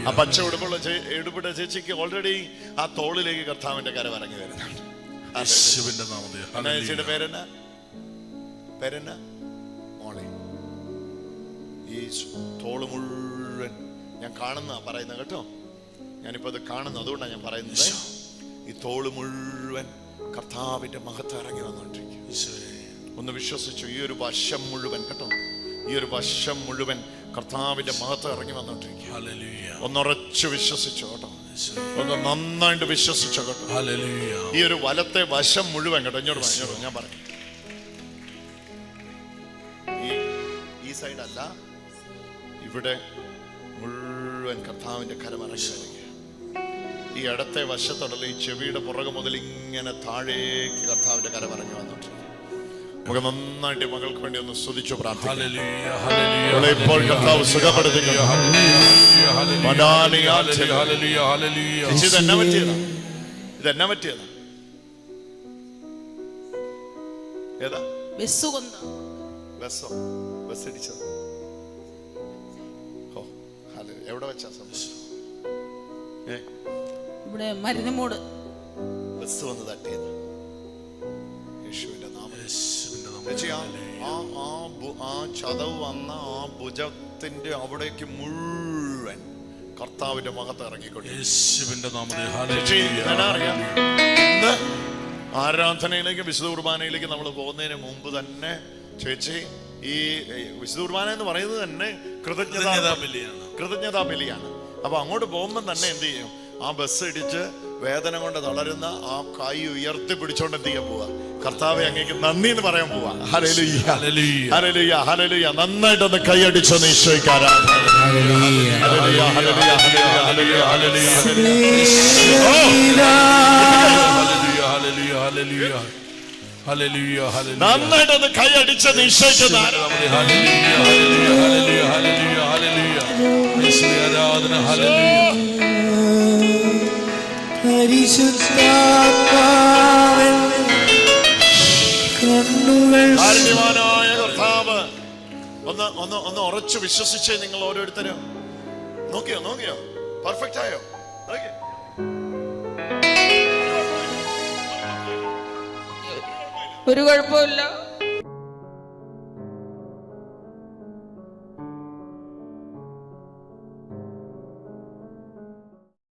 ആ പച്ച ഉടുപ്പുള്ള ചേച്ചിക്ക് ഓൾറെഡി ആ തോളിലേക്ക് കർത്താവിന്റെ കരം ഇറങ്ങി വരുന്നുണ്ട്. ചേച്ചിയുടെ പേരെന്നാ മോളെ. ഈ തോള് മുഴുവൻ ഞാൻ കാണുന്ന പറയുന്നത് കേട്ടോ, ഞാനിപ്പോ അത് കാണുന്നു, അതുകൊണ്ടാണ് ഞാൻ പറയുന്നത്. ഈ തോള് മുഴുവൻ കർത്താവിന്റെ മഹത്വം ഇറങ്ങി വന്നോണ്ടിരിക്കും. ഒന്ന് വിശ്വസിച്ചു, ഈ ഒരു വശം മുഴുവൻ കേട്ടോ, ഈ ഒരു വശം മുഴുവൻ കർത്താവിന്റെ മഹത്വം ഇറങ്ങി വന്നോണ്ടിരിക്കും. ഒന്നുറച്ചു വിശ്വസിച്ചോ കേട്ടോ, ഒന്ന് നന്നായിട്ട് വിശ്വസിച്ചോ കേട്ടോ. ഈ ഒരു വലത്തെ വശം മുഴുവൻ കേട്ടോ, ഇങ്ങോട്ട് ഞാൻ പറയും, ഈ സൈഡ് അല്ല, ഇവിടെ മുഴുവൻ കർത്താവിന്റെ കരം ഇറങ്ങി വരിക. ഈ ഇടത്തെ വശത്തോടല്ല, ഈ ചെവിയുടെ പുറകെ മുതൽ ഇങ്ങനെ താഴേക്ക് കർത്താവിന്റെ കരം ഇറങ്ങി വന്നിട്ടുണ്ട്. നമുക്ക് നന്നായിട്ട് മകൾക്ക് വേണ്ടി ഒന്ന് സ്തുതിച്ചു പ്രാർത്ഥിക്കാം. ഇപ്പോൾ കർത്താവ് സുഖപ്പെടുത്തുക. ഇതെന്നാ പറ്റിയതാ? ഏതാ? ബസ് ഇടിച്ചത്. എവിടെ വെച്ചാ സംഭവിച്ചു? ഇവിടെ മരുന്നുമൂട് ബസ് വന്ന് തട്ടിയത്. യേശുവിന്റെ നാമത്തിൽ ആ ചതവ് വന്ന ആ ഭുജത്തിന്റെ അവിടേക്ക് മുഴുവൻ കർത്താവിന്റെ മഹത്വം ഇറങ്ങിക്കൊണ്ടു. ഇന്ന് ആരാധനയിലേക്ക് വിശുദ്ധ കുർബാനയിലേക്ക് നമ്മൾ പോകുന്നതിന് മുമ്പ് തന്നെ ചേച്ചി, ഈ വിശുദ്ധ കുർബാന എന്ന് പറയുന്നത് തന്നെ കൃതജ്ഞതാ ബലിയാണ്. അപ്പൊ അങ്ങോട്ട് പോകുമ്പോൾ തന്നെ എന്ത് ചെയ്യും? ആ ബസ് ഇടിച്ച് വേദന കൊണ്ട് തളരുന്ന ആ കൈ ഉയർത്തി പിടിച്ചോണ്ട് എന്ത് ചെയ്യാൻ പോവാ? കർത്താവെ അങ്ങേക്ക് നന്ദി എന്ന് പറയാൻ പോവാ. Hallelujah, hallelujah, hallelujah. നന്നായിട്ടൊന്ന് കൈയടിച്ചൊന്ന് ഈശോയ്ക്ക് ആരാധന. Hallelujah, hallelujah, hallelujah, hallelujah, hallelujah, hallelujah. നന്നായിട്ടൊന്ന് കൈയടിച്ചൊന്ന് ഈശോയ്ക്ക് ആരാധന. കാരുണ്യവാനായ കർത്താവ്, ഒന്ന് ഉറച്ചു വിശ്വസിച്ചേ നിങ്ങൾ ഓരോരുത്തരും. നോക്കിയോ പെർഫെക്റ്റ് ആയോ? ഒരു കുഴപ്പമില്ല.